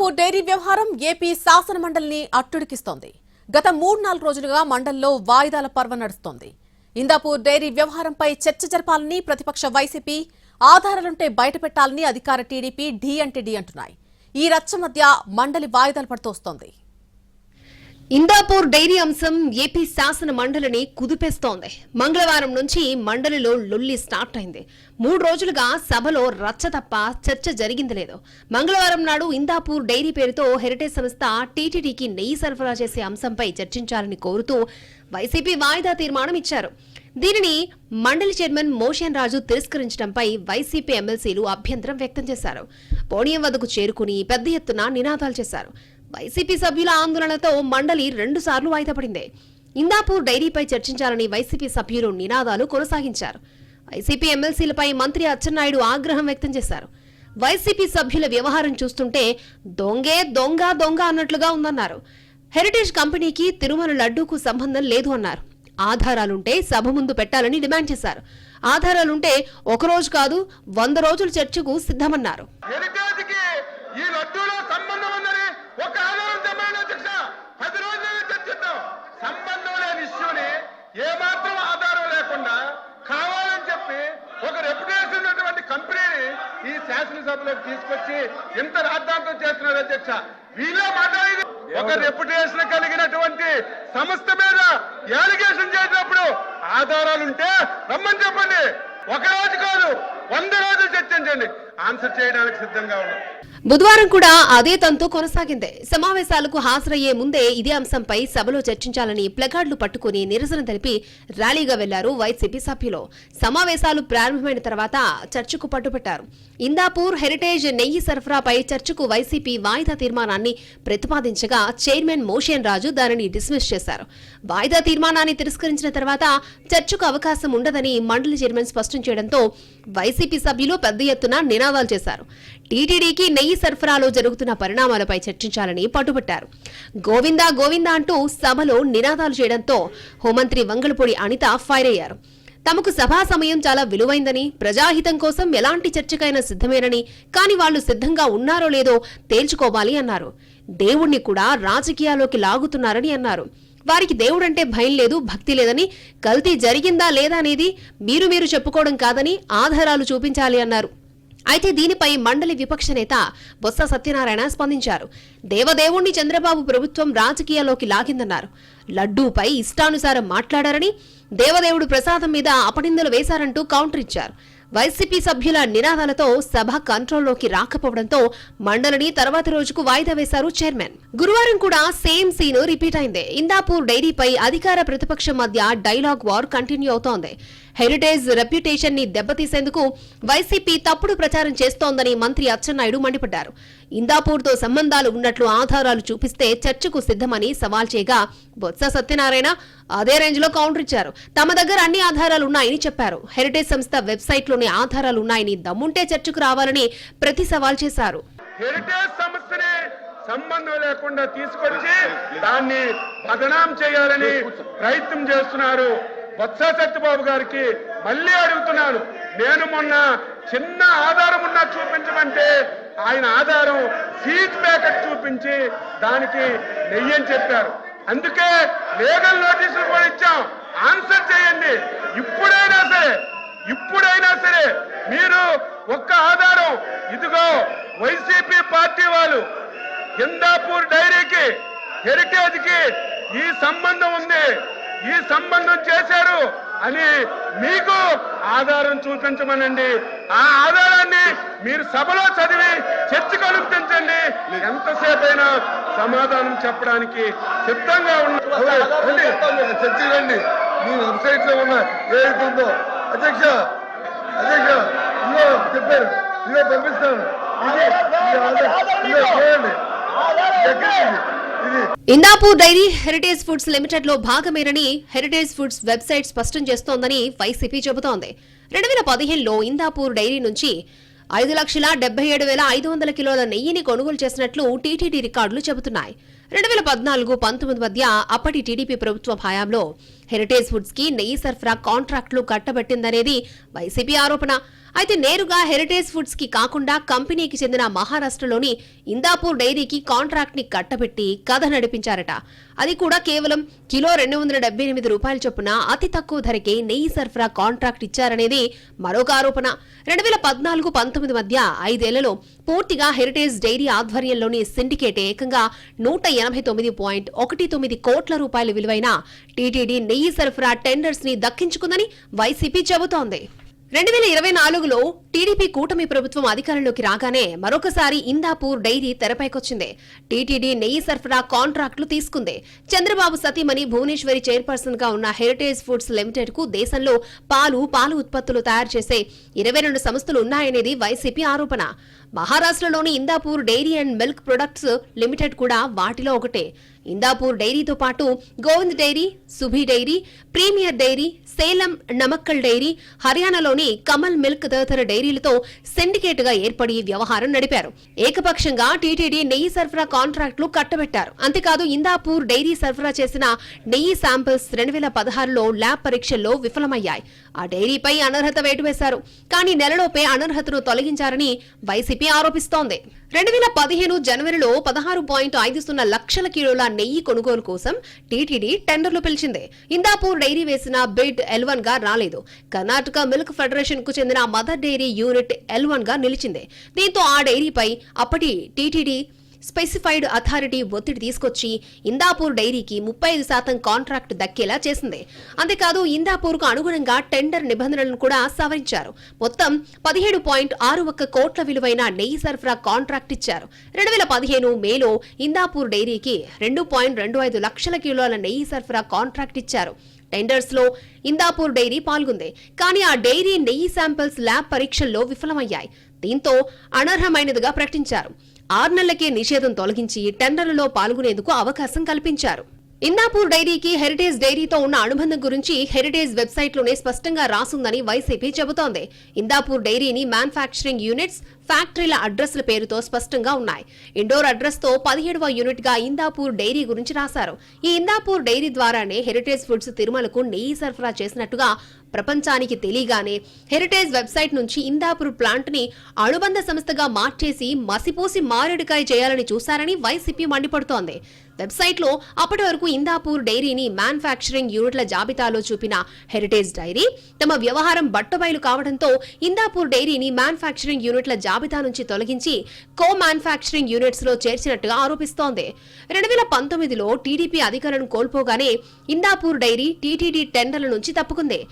Indapur dairy వ్యవహారం AP శాసన మండలిని అట్టుడికిస్తోంది. గత 3-4 రోజులుగా మండలిలో వాయిదాల పర్వం నడుస్తోంది. ఇందాపూర్ డైరీ వ్యవహారంపై చర్చ జరపాలని ప్రతిపక్ష వైసీపీ, ఆధారాలుంటే బయటపెట్టాలని అధికార టీడీపీ ఢీ అంటే ఢీ అంటున్నాయి. ఈ రచ్చ మధ్య మండలి వాయిదాలు పడుతోస్తోంది. ఇందాపూర్ డైరీ అంశం ఏపీ శాసన మండలిని కుదిపేస్తోంది. మంగళవారం నుంచి మండలిలో లొల్లి స్టార్ట్ అయింది. 3 రోజులుగా సభలో రచ్చ తప్ప చర్చ జరిగింది లేదు. మంగళవారం నాడు ఇందాపూర్ డైరీ పేరుతో హెరిటేజ్ సంస్థ టీటీడీకి నెయ్యి సరఫరా చేసే అంశంపై చర్చించాలని కోరుతూ వైసీపీ వాయిదా తీర్మానం ఇచ్చారు. దీనిని మండలి చైర్మన్ మోషన్ రాజు తిరస్కరించడంపై వైసీపీ ఎమ్మెల్సీలు అభ్యంతరం వ్యక్తం చేశారు. పోడియం వద్దకు చేరుకుని పెద్ద ఎత్తున నినాదాలు చేశారు. వైసీపీ సభ్యుల ఆందోళనతో మండలి 2 సార్లు వాయిదా పడింది. ఇందాపూర్ డైరీపై చర్చించాలని వైసీపీ సభ్యులు నినాదాలు కొనసాగించారు. వైసీపీ ఎమ్మెల్సీలపై మంత్రి అచ్చెన్నాయుడు ఆగ్రహం వ్యక్తం చేశారు. వైసీపీ సభ్యుల వ్యవహారం చూస్తుంటే దొంగే దొంగ దొంగ అన్నట్లుగా ఉందన్నారు. హెరిటేజ్ కంపెనీకి తిరుమల లడ్డూకు సంబంధం లేదు అన్నారు. ఆధారాలుంటే సభ ముందు పెట్టాలని డిమాండ్ చేశారు. ఆధారాలుంటే 1 రోజు కాదు 100 రోజుల చర్చకు సిద్ధమన్నారు. సంబంధం లేని ఇష్యూని ఏమాత్రం ఆధారం లేకుండా కావాలని చెప్పి ఒక రెప్యుటేషన్ ఉన్నటువంటి కంపెనీని ఈ శాసనసభలోకి తీసుకొచ్చి ఇంత రాద్ధాంతం చేస్తున్నారు అధ్యక్ష. వీళ్ళే మాట్లాడేది ఒక రెప్యుటేషన్ కలిగినటువంటి సంస్థ మీద అలిగేషన్ చేసినప్పుడు ఆధారాలుంటే రమ్మని చెప్పండి. 1 రోజు కాదు 100 రోజులు చర్చించండి. ఆన్సర్ చేయడానికి సిద్ధంగా ఉన్నాం. బుధవారం కూడా అదే తంతు కొనసాగింది. సమావేశాలకు హాజరయ్యే ముందే ఇదే అంశంపై సభలో చర్చించాలని ప్లకార్డులు పట్టుకుని నిరసన తెలిపి ర్యాలీగా వెళ్లారు వైసీపీ సభ్యులు. సమావేశాలు ప్రారంభమైన తర్వాత చర్చకు పట్టుబట్టారు. ఇందాపూర్ హెరిటేజ్ నెయ్యి సరఫరాపై చర్చకు వైసీపీ వాయిదా తీర్మానాన్ని ప్రతిపాదించగా చైర్మన్ మోషన్ రాజు దానిని డిస్మిస్ చేశారు. వాయిదా తీర్మానాన్ని తిరస్కరించిన తర్వాత చర్చకు అవకాశం ఉండదని మండలి చైర్మన్ స్పష్టం చేయడంతో వైసీపీ సభ్యులు పెద్ద ఎత్తున నినాదాలు చేశారు. టీటీడీకి నెయ్యి సరఫరాలో జరుగుతున్న పరిణామాలపై చర్చించాలని పట్టుబట్టారు. గోవిందా గోవిందా అంటూ సభలో నినాదాలు చేయడంతో హోంమంత్రి వంగలపూడి అనిత ఫైర్ అయ్యారు. తమకు సభా సమయం చాలా విలువైందని, ప్రజాహితం కోసం ఎలాంటి చర్చకైనా సిద్ధమేనని, కానీ వాళ్లు సిద్ధంగా ఉన్నారో లేదో తేల్చుకోవాలి అన్నారు. దేవుణ్ణి కూడా రాజకీయాల్లోకి లాగుతున్నారని అన్నారు. వారికి దేవుడంటే భయం లేదు, భక్తి లేదని, కల్తీ జరిగిందా లేదా అనేది మీరు చెప్పుకోవడం కాదని ఆధారాలు చూపించాలి అన్నారు. అయితే దీనిపై మండలి విపక్ష నేత బొత్స సత్యనారాయణ స్పందించారు. దేవదేవుణ్ణి చంద్రబాబు ప్రభుత్వం రాజకీయాల్లోకి లాగిందన్నారు. లడ్డూపై ఇష్టానుసారం మాట్లాడారని, దేవదేవుడు ప్రసాదం మీద అపనిందలు వేశారంటూ కౌంటర్ ఇచ్చారు. వైసీపీ సభ్యుల నినాదాలతో సభ కంట్రోల్లోకి రాకపోవడంతో మండలిని తర్వాతి రోజుకు వాయిదా వేశారు చైర్మన్. గురువారం కూడా సేమ్ సీన్ రిపీట్ అయింది. ఇందాపూర్ డైరీపై అధికార ప్రతిపక్షం మధ్య డైలాగ్ వార్ కంటిన్యూ అవుతోంది. హెరిటేజ్ రెప్యుటేషన్ ని దెబ్బతీసేందుకు వైసీపీ తప్పుడు ప్రచారం చేస్తోందని మంత్రి అచ్చెన్నాయుడు మండిపడ్డారు. ఇందాపూర్తో సంబంధాలు ఉన్నట్లు ఆధారాలు చూపిస్తే చర్చకు సిద్ధమని సవాల్ చేయగా బొత్స సత్యనారాయణ అదే రేంజ్ లో కౌంటర్ ఇచ్చారు. తమ దగ్గర అన్ని ఆధారాలున్నాయని చెప్పారు. హెరిటేజ్ సంస్థ వెబ్సైట్ లోని ఆధారాలున్నాయని, దమ్ముంటే చర్చకు రావాలని ప్రతి సవాల్ చేశారు. హెరిటేజ్ సంస్థని సంబంధం లేకుండా తీసుకొచ్చి దాన్ని బదనాం చేయాలని ప్రయత్నం చేస్తున్నారు. బొత్స సత్యబాబు గారికి మళ్ళీ అడుగుతున్నాను. నేను మొన్న చిన్న ఆధారం ఉన్నా చూపించమంటే ఆయన ఆధారం సీజ్ ప్యాకెట్ చూపించి దానికి నెయ్యి అని చెప్పారు. అందుకే లీగల్ నోటీసులు కూడా ఇచ్చాం. ఆన్సర్ చేయండి. ఇప్పుడైనా సరే మీరు ఒక్క ఆధారం, ఇదిగో వైసీపీ పార్టీ వాళ్ళు ఇందాపూర్ డైరీకి హెరిటేజ్ కి ఈ సంబంధం ఉంది, ఈ సంబంధం చేశారు అని మీకు ఆధారం చూపించమనండి. ఆ ఆధారాన్ని మీరు సభలో చదివి చర్చకు అనుమతించండి. ఎంతసేపు అయినా సమాధానం చెప్పడానికి సిద్ధంగా చర్చండి. మీ వెబ్సైట్ లో ఉన్న ఏదో అధ్యక్ష ఇదో చెప్పారు, ఇదో పంపిస్తాను. Indapur dairy heritage foods limited లో భాగమేనని హెరిటేజ్ ఫుడ్స్ వెబ్సైట్ స్పష్టం చేస్తోందని వైసీపీ చెబుతోంది. 2015లో ఇందాపూర్ డైరీ నుంచి 5,77,500 కిలోల నెయ్యిని కొనుగోలు చేసినట్లు టీటీడీ రికార్డులు చెబుతున్నాయి. 2014-19 మధ్య అప్పటి టీడీపీ ప్రభుత్వ హయాంలో హెరిటేజ్ ఫుడ్స్ కి నెయ్యి సరఫరా కాంట్రాక్టులు కట్టబెట్టిందనేది వైసీపీ ఆరోపణ. అయితే నేరుగా హెరిటేజ్ ఫుడ్స్ కి కాకుండా కంపెనీకి చెందిన మహారాష్ట్రలోని ఇందాపూర్ డైరీకి కాంట్రాక్ట్ ని కట్టబెట్టి కథ నడిపించారట. అది కూడా కేవలం కిలో 278 రూపాయల చొప్పున అతి తక్కువ ధరకే నెయ్యి సరఫరా కాంట్రాక్ట్ ఇచ్చారనేది మరొక ఆరోపణ. 2014-19 మధ్య 5 ఏళ్లలో పూర్తిగా హెరిటేజ్ డైరీ ఆధ్వర్యంలోని సిండికేట్ ఏకంగా 189.19 కోట్ల రూపాయల విలువైన టీటీడీ నెయ్యి సరఫరా టెండర్స్ ని దక్కించుకుందని వైసీపీ చెబుతోంది. 2024లో టీడీపీ కూటమి ప్రభుత్వం అధికారంలోకి రాగానే మరొకసారి ఇందాపూర్ డైరీ తెరపైకొచ్చింది. టీటీడీ నెయ్యి సరఫరా కాంట్రాక్టులు తీసుకుంది. చంద్రబాబు సతీమణి భువనేశ్వరి చైర్పర్సన్ గా ఉన్న హెరిటేజ్ ఫుడ్స్ లిమిటెడ్ కు దేశంలో పాలు ఉత్పత్తులు తయారు చేసే 22 సంస్థలు ఉన్నాయనేది వైసీపీ ఆరోపణ. మహారాష్ట్రలోని Indapur dairy and milk products limited కూడా వాటిలో ఒకటే. ఇందాపూర్ డైరీతో పాటు Govind dairy, Subhi dairy, premier dairy, Salem Namakkal dairy, హర్యానాలోని కమల్ మిల్క్ తదితర డైరీలతో సిండికేట్ గా ఏర్పడి వ్యవహారం నడిపారు. ఏకపక్షంగా టీటీడీ నెయ్యి సరఫరా కాంట్రాక్టులు కట్టబెట్టారు. అంతేకాదు ఇందాపూర్ డైరీ సరఫరా చేసిన నెయ్యి శాంపిల్స్ 2016లో ల్యాబ్ పరీక్షల్లో విఫలమయ్యాయి. ఆ డైరీపై అనర్హత వేటు వేశారు. కానీ నెలలోపే అనర్హతను తొలగించారని వైసీపీ ఆరోపిస్తోంది. 2015 జనవరిలో 16.50 లక్షల కిలోల నెయ్యి కొనుగోలు కోసం టీటీడీ టెండర్లు పిలిచింది. ఇందాపూర్ డైరీ వేసిన బిడ్ L1 గా రాలేదు. కర్ణాటక మిల్క్ ఫెడరేషన్ కు చెందిన మదర్ డైరీ యూనిట్ L1 గా నిలిచింది. దీంతో ఆ డైరీపై అప్పటి టీటీడీ స్పెసిఫైడ్ అథారిటీ ఒత్తిడి తీసుకొచ్చి ఇందాపూర్ డైరీకి 35% కాంట్రాక్ట్ దక్కేలా చేసింది. అంతేకాదు ఇందాపూర్ కు అనుగుణంగా టెండర్ నిబంధనలను కూడా సవరించారు. మొత్తం 17.61 కోట్ల విలువైన నెయ్యి సరఫరా కాంట్రాక్ట్ ఇచ్చారు. 2015 మేలో ఇందాపూర్ డైరీకి 2.25 లక్షల కిలోల నెయ్యి సరఫరా కాంట్రాక్ట్ ఇచ్చారు. టెండర్స్ లో ఇందాపూర్ డైరీ పాల్గొంది. కానీ ఆ డైరీ నెయ్యి శాంపిల్స్ ల్యాబ్ పరీక్షల్లో విఫలమయ్యాయి. దీంతో అనర్హమైనదిగా ప్రకటించారు. 6 నెలలకే నిషేధం తొలగించి టెండర్లలో పాల్గొనేందుకు అవకాశం కల్పించారు. ఇందాపూర్ డైరీకి హెరిటేజ్ డైరీతో ఉన్న అనుబంధం గురించి హెరిటేజ్ వెబ్సైట్లోనే స్పష్టంగా రాసుందని వైసీపీ చెబుతోంది. ఇందాపూర్ డైరీని మ్యానుఫ్యాక్చరింగ్ యూనిట్స్, ఫ్యాక్టరీల అడ్రస్ల పేరుతో స్పష్టంగా ఉన్నాయి. ఇండోర్ అడ్రస్ తో 17వ యూనిట్ గా ఇందాపూర్ డైరీ గురించి రాశారు. ఈ ఇందాపూర్ డైరీ ద్వారానే హెరిటేజ్ ఫుడ్స్ తిరుమలకు నెయ్యి సరఫరా చేసినట్టుగా ప్రపంచానికి తెలియగానే హెరిటేజ్ వెబ్సైట్ నుంచి ఇందాపూర్ ప్లాంట్ ని అనుబంధ సంస్థగా మార్చేసి మసిపోసి మారేడుకాయ చేయాలని చూశారని వైసీపీ మండిపడుతోంది. వెబ్సైట్ లో అప్పటి వరకు ఇందాపూర్ డైరీని మ్యానుఫ్యాక్చరింగ్ యూనిట్ల జాబితాలో చూపిన హెరిటేజ్ డైరీ తమ వ్యవహారం బట్టబయలు కావడంతో ఇందాపూర్ డైరీని మ్యానుఫ్యాక్చరింగ్ యూనిట్ల జాబితా నుంచి తొలగించి కో మ్యానుఫ్యాక్చరింగ్ యూనిట్స్ లో చేర్చినట్టుగా ఆరోపిస్తోంది. 2019లో టీడీపీ అధికారం కోల్పోగానే ఇందాపూర్ డైరీ టీటీడీ టెండర్ల నుంచి తప్పుకుంది.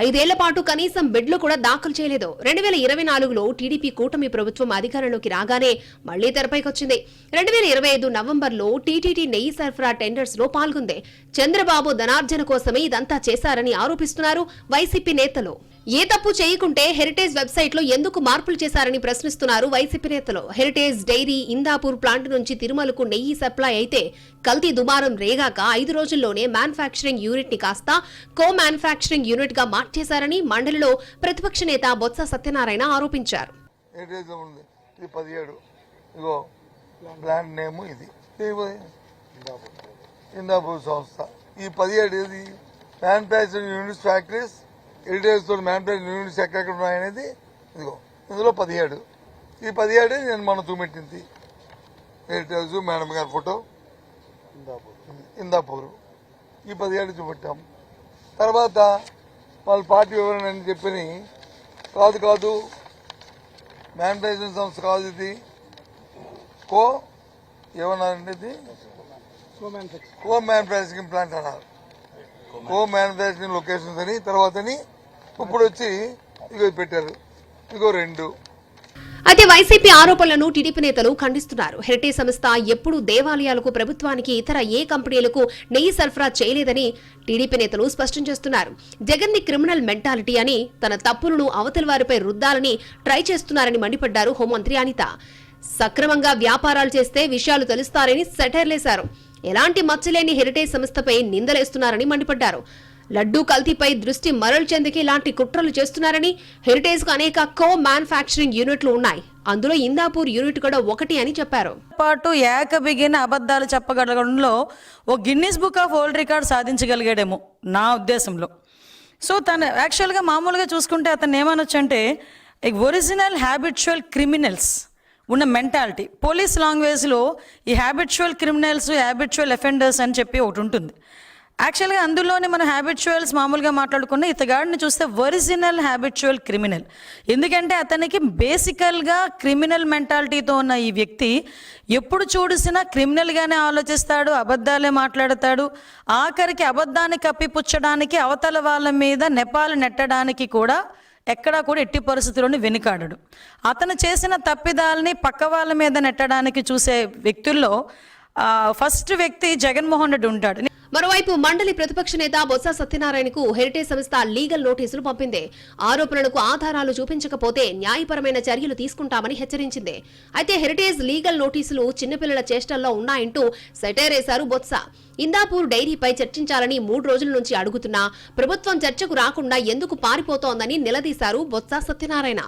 5 ఏళ్ల పాటు కనీసం బిడ్లు కూడా దాఖలు చేయలేదు. 2024లో టీడీపీ కూటమి ప్రభుత్వం అధికారంలోకి రాగానే మళ్లీ తెరపైకొచ్చింది. 2025 నవంబర్లో టీటీడీ నెయ్యి సరఫరా టెండర్స్ లో పాల్గొంది. చంద్రబాబు ధనార్జన కోసమే ఇదంతా చేశారని ఆరోపిస్తున్నారు వైసీపీ నేతలు. ఏ తప్పు చేయకుంటే హెరిటేజ్ వెబ్సైట్ లో ఎందుకు మార్పులు చేశారని ప్రశ్నిస్తున్నారు వైసీపీ నేతలు. హెరిటేజ్ డైరీ ఇందాపూర్ ప్లాంట్ నుంచి తిరుమలకు నెయ్యి సప్లై అయితే కల్తీ దుమారం రేగాక 5 రోజుల్లోనే మ్యానుఫ్యాక్చరింగ్ యూనిట్ ని కాస్త కో మ్యానుఫ్యాక్చరింగ్ యూనిట్ గా మార్చేశారని మండలిలో ప్రతిపక్ష నేత బొత్స సత్యనారాయణ ఆరోపించారు. ఇందాపూర్ సంస్థ ఈ 17 మ్యానుఫ్యాక్చరింగ్ యూనిట్స్, ఫ్యాక్టరీస్, హెరిటేజ్ తోటి మ్యానుఫ్యాక్చరింగ్ యూనిట్స్ ఎక్కడెక్కడ ఉన్నాయనేది ఇదిగో ఇందులో 17. ఈ 17 నేను మనం చూపెట్టింది హెరిటేజ్ మేడం గారి ఫోటో ఇందాపూర్ ఈ 17 చూపెట్టాం. తర్వాత వాళ్ళ పార్టీ వివరణ అని చెప్పి కాదు మ్యానుఫ్యాక్చరింగ్ సంస్థ కాదు, ఇది కో ఏమన్నారండి, ఇది కో మ్యానుఫ్యాక్చరింగ్ ప్లాంట్ అన్నారు. కో మ్యానుఫ్యాక్చరింగ్ లొకేషన్స్ అని తర్వాతని ఇప్పుడు వచ్చి ఇగో పెట్టారు, ఇగో 2. అయితే వైసీపీ ఆరోపణలను టీడీపీ నేతలు ఖండిస్తున్నారు. హెరిటేజ్ సంస్థ ఎప్పుడూ దేవాలయాలకు, ప్రభుత్వానికి, ఇతర ఏ కంపెనీలకు నెయ్యి సరఫరా చేయలేదని టీడీపీ నేతలు స్పష్టం చేస్తున్నారు. జగన్ ది క్రిమినల్ మెంటాలిటీ అని తన తప్పులను అవతలి వారిపై రుద్దాలని ట్రై చేస్తున్నారని మండిపడ్డారు హోంమంత్రి అనిత. సక్రమంగా వ్యాపారాలు చేస్తే విషయాలు తెలుస్తారని సెటైర్లేశారు. ఎలాంటి మచ్చలేని హెరిటేజ్ సంస్థపై నిందలేస్తున్నారని మండిపడ్డారు. లడ్డూ కల్తీపై దృష్టి మరల్చేందుకు ఇలాంటి కుట్రలు చేస్తున్నారని, హెరిటేజ్ కు అనేక కో మ్యానుఫ్యాక్చరింగ్ యూనిట్లు ఉన్నాయి, అందులో ఇందాపూర్ యూనిట్ కూడా ఒకటి అని చెప్పారు. పాటు ఏకబిగిన అబద్ధాలు చెప్పగలగడంలో ఓ Guinness book of world record సాధించగలిగాడేమో నా ఉద్దేశంలో. సో తను యాక్చువల్గా మామూలుగా చూసుకుంటే అతను ఏమనొచ్చు అంటే ఒరిజినల్ హ్యాబిచువల్ క్రిమినల్స్ ఉన్న మెంటాలిటీ. పోలీస్ లాంగ్వేజ్లో ఈ హ్యాబిచువల్ క్రిమినల్స్, హ్యాబిచువల్ అఫెండర్స్ అని చెప్పి ఒకటి ఉంటుంది. యాక్చువల్గా అందులోనే మనం హ్యాబిచువల్స్ మామూలుగా మాట్లాడుకున్న ఇతగాడిని చూస్తే ఒరిజినల్ హ్యాబిచువల్ క్రిమినల్. ఎందుకంటే అతనికి బేసికల్గా క్రిమినల్ మెంటాలిటీతో ఉన్న ఈ వ్యక్తి ఎప్పుడు చూసినా క్రిమినల్గానే ఆలోచిస్తాడు, అబద్ధాలే మాట్లాడతాడు. ఆఖరికి అబద్ధాన్ని కప్పిపుచ్చడానికి, అవతల వాళ్ళ మీద నెపాలు నెట్టడానికి కూడా ఎక్కడా కూడా ఎట్టి పరిస్థితుల్లోనూ వెనుకాడడు. అతను చేసిన తప్పిదాలని పక్క వాళ్ళ మీద నెట్టడానికి చూసే వ్యక్తుల్లో ఫస్ట్ వ్యక్తి జగన్మోహన్ రెడ్డి ఉంటాడు. మరోవైపు మండలి ప్రతిపక్ష నేత బొత్స సత్యనారాయణకు హెరిటేజ్ సంస్థ లీగల్ నోటీసులు పంపింది. ఆరోపణలకు ఆధారాలు చూపించకపోతే న్యాయపరమైన చర్యలు తీసుకుంటామని హెచ్చరించింది. అయితే హెరిటేజ్ లీగల్ నోటీసులు చిన్నపిల్లల చేష్టల్లో ఉన్నాయంటూ సెటైర్ వేశారు బొత్స. ఇందాపూర్ డైరీపై చర్చించాలని 3 రోజుల నుంచి అడుగుతున్నా ప్రభుత్వం చర్చకు రాకుండా ఎందుకు పారిపోతోందని నిలదీశారు బొత్స సత్యనారాయణ.